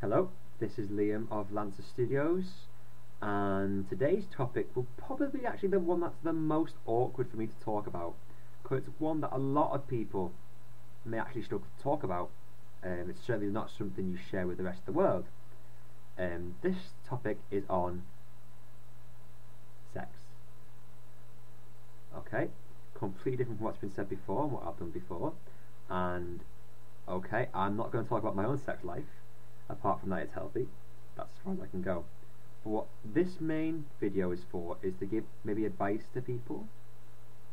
Hello, this is Liam of Lancer Studios, and today's topic will probably be actually the one that's the most awkward for me to talk about, because it's one that a lot of people may actually struggle to talk about. It's certainly not something you share with the rest of the world. This topic is on sex. Okay, completely different from what's been said before and what I've done before, and okay, I'm not going to talk about my own sex life. Apart from that, it's healthy. That's as far as I can go. But what this main video is for is to give maybe advice to people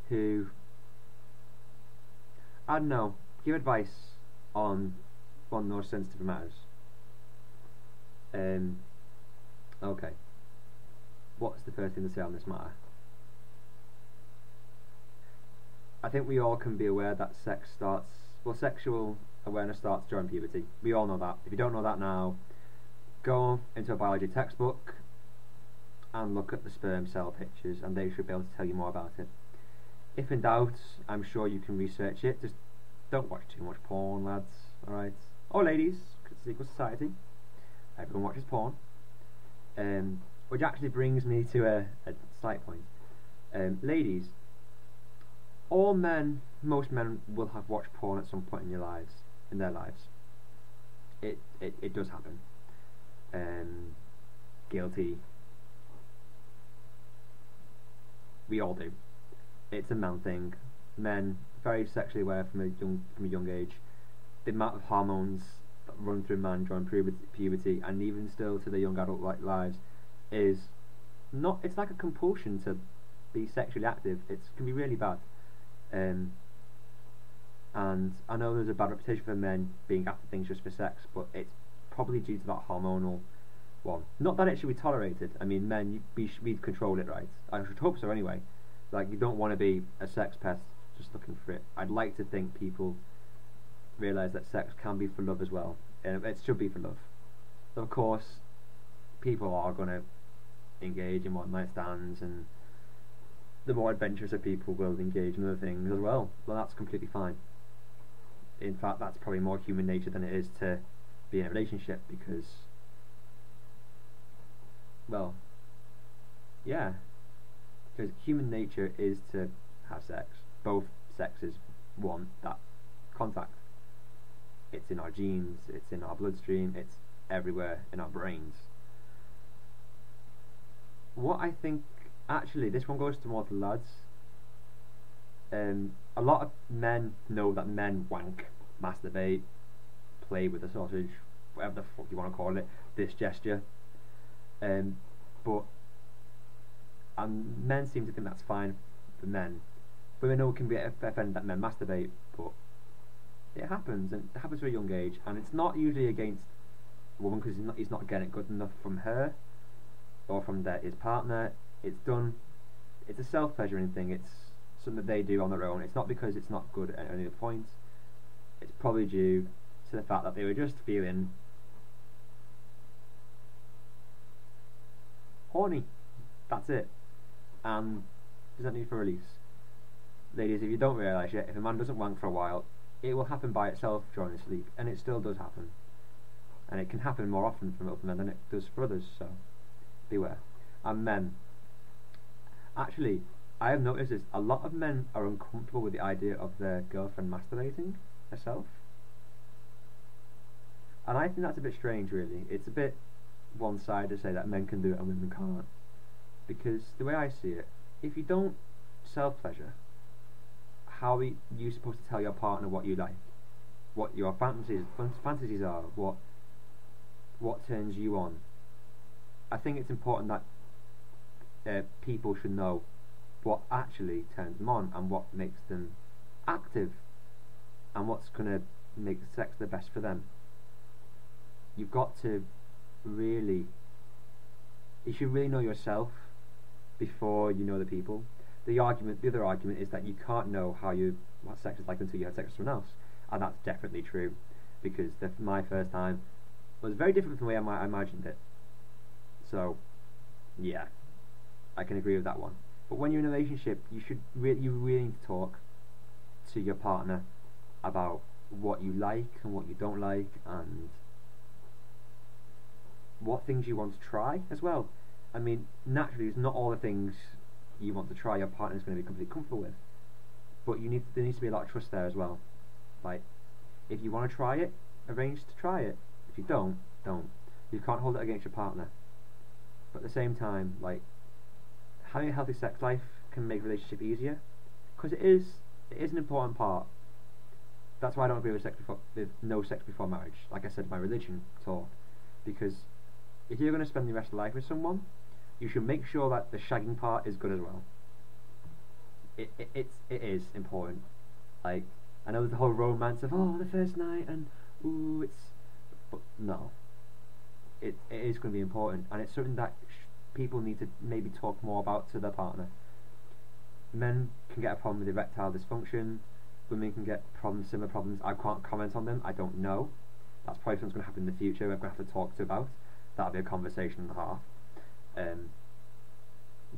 who, I don't know, give advice on one of the most sensitive matters. Okay. What's the first thing to say on this matter? I think we all can be aware that sexual awareness starts during puberty. We all know that. If you don't know that now, go into a biology textbook and look at the sperm cell pictures, and they should be able to tell you more about it. If in doubt, I'm sure you can research it. Just don't watch too much porn, lads. Alright? Or ladies, because it's equal society. Everyone watches porn. Which actually brings me to a slight point. Ladies, most men will have watched porn at some point in their lives. It does happen. Guilty. We all do. It's a man thing. Men very sexually aware from a young age. The amount of hormones that run through man during puberty and even still to their young adult lives is not. It's like a compulsion to be sexually active. It can be really bad. And I know there's a bad reputation for men being after things just for sex, but it's probably due to that hormonal one. Not that it should be tolerated. I mean, men, we control it, right? I should hope so anyway. Like, you don't want to be a sex pest just looking for it. I'd like to think people realise that sex can be for love as well. It should be for love. Of course, people are going to engage in one-night stands, and the more adventurous of people will engage in other things as well. Well, that's completely fine. In fact, that's probably more human nature than it is to be in a relationship, because, well, yeah, because human nature is to have sex. Both sexes want that contact. It's in our genes, it's in our bloodstream, it's everywhere in our brains. What I think, actually, this one goes to more the lads. A lot of men know that men wank, masturbate, play with the sausage, whatever the fuck you want to call it, this gesture. But men seem to think that's fine for men. Women know it can be offended that men masturbate, but it happens, and it happens at a young age, and it's not usually against a woman because he's not getting it good enough from her or from his partner. It's a self-pleasuring thing. It's something that they do on their own. It's not because it's not good at any point. It's probably due to the fact that they were just feeling horny. That's it. And there's no need for release. Ladies, if you don't realise yet, if a man doesn't wank for a while, it will happen by itself during his sleep, and it still does happen. And it can happen more often for men than it does for others, so beware. And men, actually, I have noticed this, a lot of men are uncomfortable with the idea of their girlfriend masturbating herself. And I think that's a bit strange, really. It's a bit one-sided to say that men can do it and women can't. Because the way I see it, if you don't self-pleasure, how are you supposed to tell your partner what you like? What your fantasies are? What turns you on? I think it's important that people should know what actually turns them on and what makes them active and what's going to make sex the best for them. You've got to really, you should really know yourself before you know the people. The other argument is that you can't know what sex is like until you have sex with someone else, and that's definitely true, because my first time was very different from the way I imagined it. So, yeah, I can agree with that one. But when you're in a relationship, you really need to talk to your partner about what you like and what you don't like, and what things you want to try as well. I mean, naturally, it's not all the things you want to try your partner's going to be completely comfortable with, but there needs to be a lot of trust there as well. Like, if you want to try it, arrange to try it. If you don't, don't. You can't hold it against your partner. But at the same time, like, having a healthy sex life can make a relationship easier, because it is an important part. That's why I don't agree with no sex before marriage. Like I said, my religion talk, because if you're going to spend the rest of life with someone, you should make sure that the shagging part is good as well. It is important. Like, I know the whole romance of the first night and but no, it is going to be important, and it's something that people need to maybe talk more about to their partner. Men can get a problem with erectile dysfunction. Women can get similar problems. I can't comment on them. I don't know. That's probably something that's going to happen in the future. We're going to have to talk to about. That'll be a conversation and a half.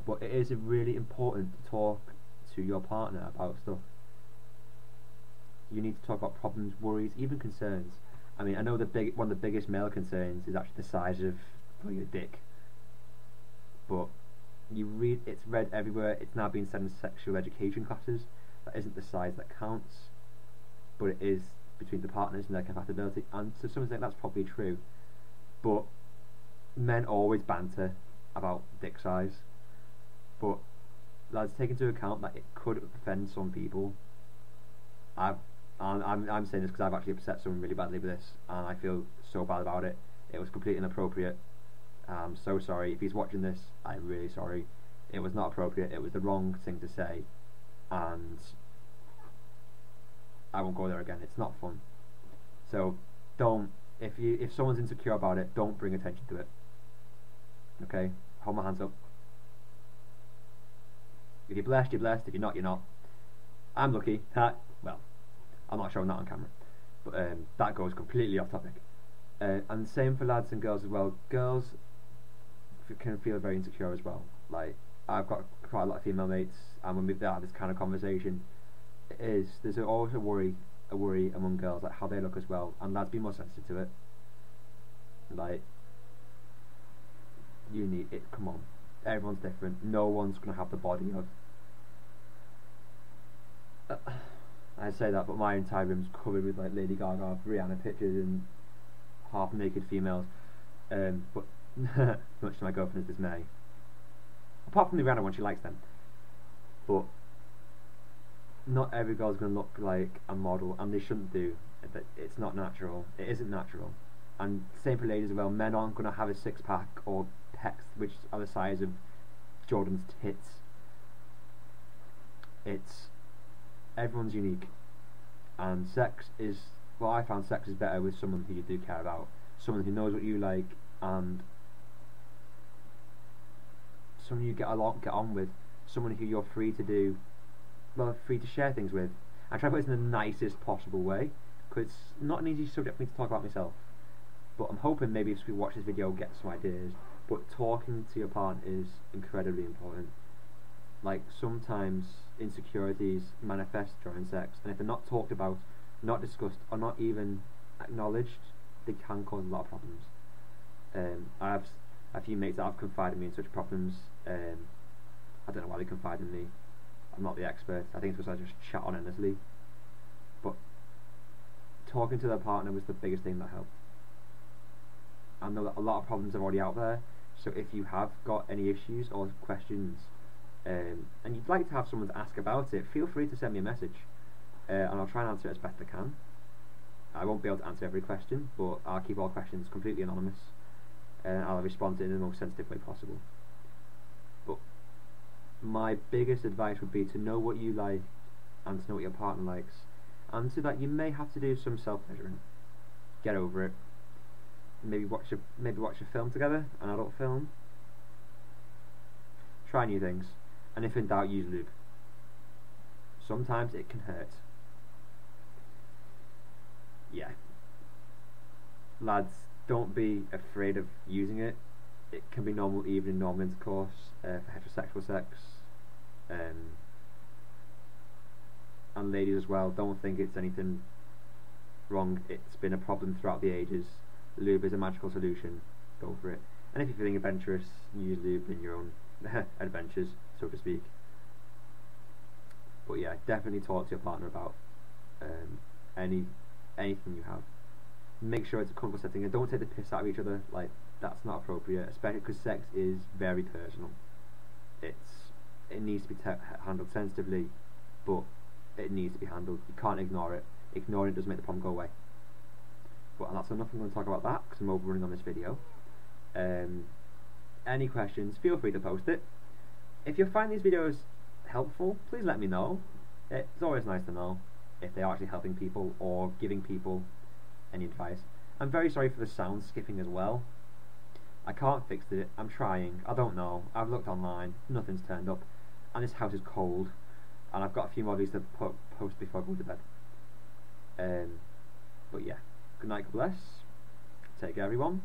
But it is really important to talk to your partner about stuff. You need to talk about problems, worries, even concerns. I mean, I know one of the biggest male concerns is actually the size of your dick. But it's read everywhere. It's now being said in sexual education classes. That isn't the size that counts, but it is between the partners and their compatibility. And to some extent, that's probably true. But men always banter about dick size. But lads, take into account that it could offend some people. I'm saying this because I've actually upset someone really badly with this, and I feel so bad about it. It was completely inappropriate. I'm so sorry. If he's watching this, I'm really sorry. It was not appropriate. It was the wrong thing to say, and I won't go there again. It's not fun. So don't. If someone's insecure about it, don't bring attention to it. Okay? Hold my hands up. If you're blessed, you're blessed. If you're not, you're not. I'm lucky. Well, I'm not showing that on camera, but that goes completely off topic. And same for lads and girls as well. Girls can feel very insecure as well. Like, I've got quite a lot of female mates, and when we have this kind of conversation, there's always a worry among girls, like how they look as well, and lads, be more sensitive to it. Like, you need it. Come on, everyone's different. No one's gonna have the body of. I say that, but my entire room's covered with like Lady Gaga, Rihanna pictures, and half naked females. But much to my girlfriend's dismay. Apart from the Rihanna one, she likes them. But not every girl's going to look like a model, and they shouldn't do. It's not natural. It isn't natural. And same for ladies as well. Men aren't going to have a six-pack or pecs which are the size of Jordan's tits. Everyone's unique. And I found sex is better with someone who you do care about. Someone who knows what you like, and someone you get on with. Someone who you're free to share things with. I try to put this in the nicest possible way, because it's not an easy subject for me to talk about myself. But I'm hoping maybe if we watch this video, get some ideas. But talking to your partner is incredibly important. Like, sometimes insecurities manifest during sex, and if they're not talked about, not discussed, or not even acknowledged, they can cause a lot of problems. I have a few mates that have confided in me in such problems. I don't know why they confide in me. I'm not the expert. I think it's because I just chat on endlessly. But talking to their partner was the biggest thing that helped. I know that a lot of problems are already out there, so if you have got any issues or questions, and you'd like to have someone to ask about it, feel free to send me a message, and I'll try and answer it as best I can. I won't be able to answer every question, but I'll keep all questions completely anonymous, and I'll respond to it in the most sensitive way possible. But my biggest advice would be to know what you like, and to know what your partner likes, and so that you may have to do some self-pleasuring. Get over it. Maybe watch a film together, an adult film. Try new things, and if in doubt, use lube. Sometimes it can hurt. Yeah. Lads, don't be afraid of using it. It can be normal even in normal intercourse for heterosexual sex. And ladies as well, don't think it's anything wrong. It's been a problem throughout the ages. Lube is a magical solution. go for it. And if you're feeling adventurous, usually bring your own adventures, so to speak. But yeah, definitely talk to your partner about anything you have. Make sure it's a comfortable setting, and don't take the piss out of each other. Like, that's not appropriate, especially because sex is very personal. It needs to be handled sensitively, but it needs to be handled. You can't ignore it. Ignoring it doesn't make the problem go away. But that's enough. I'm going to talk about that because I'm overrunning on this video. Any questions, feel free to post it. If you find these videos helpful, please let me know. It's always nice to know if they are actually helping people or giving people any advice. I'm very sorry for the sound skipping as well. I can't fix it. I'm trying. I don't know. I've looked online. Nothing's turned up. And this house is cold. And I've got a few more of these to post before I go to bed. But yeah. Good night, God bless. Take care, everyone.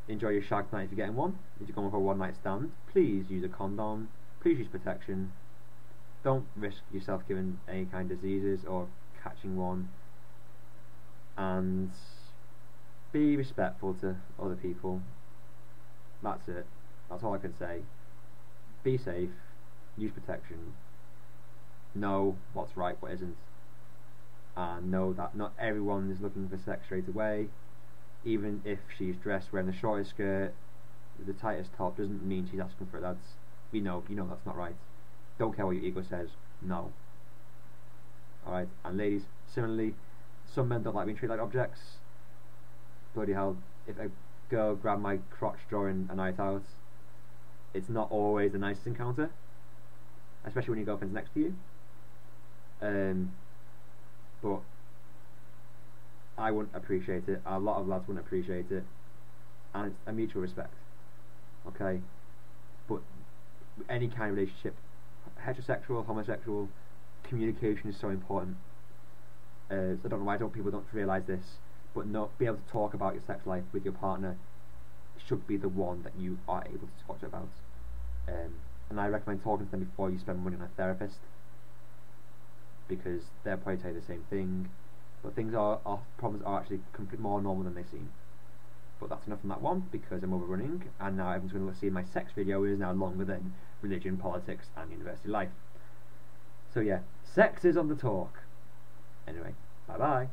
Enjoy your shag night if you're getting one. If you're going for a one night stand, please use a condom. Please use protection. Don't risk yourself giving any kind of diseases or catching one. And be respectful to other people. That's it. That's all I can say. Be safe. Use protection. Know what's right, what isn't. And know that not everyone is looking for sex straight away. Even if she's dressed wearing the shortest skirt, the tightest top, doesn't mean she's asking for it. That's, you know that's not right. Don't care what your ego says. No. Alright, and ladies, similarly, some men don't like being treated like objects. Bloody hell, if a girl grabbed my crotch during a night out, it's not always the nicest encounter, especially when your girlfriend's next to you. But I wouldn't appreciate it. A lot of lads wouldn't appreciate it, and it's a mutual respect. Okay, but any kind of relationship, heterosexual, homosexual, communication is so important. So I don't know why people don't realise this, but be able to talk about your sex life with your partner should be the one that you are able to talk to about. And I recommend talking to them before you spend money on a therapist, because they'll probably tell you the same thing. But problems are actually more normal than they seem. But that's enough on that one, because I'm overrunning, and now everyone's going to see my sex video is now longer than religion, politics, and university life. So yeah, sex is on the talk. Anyway, bye bye.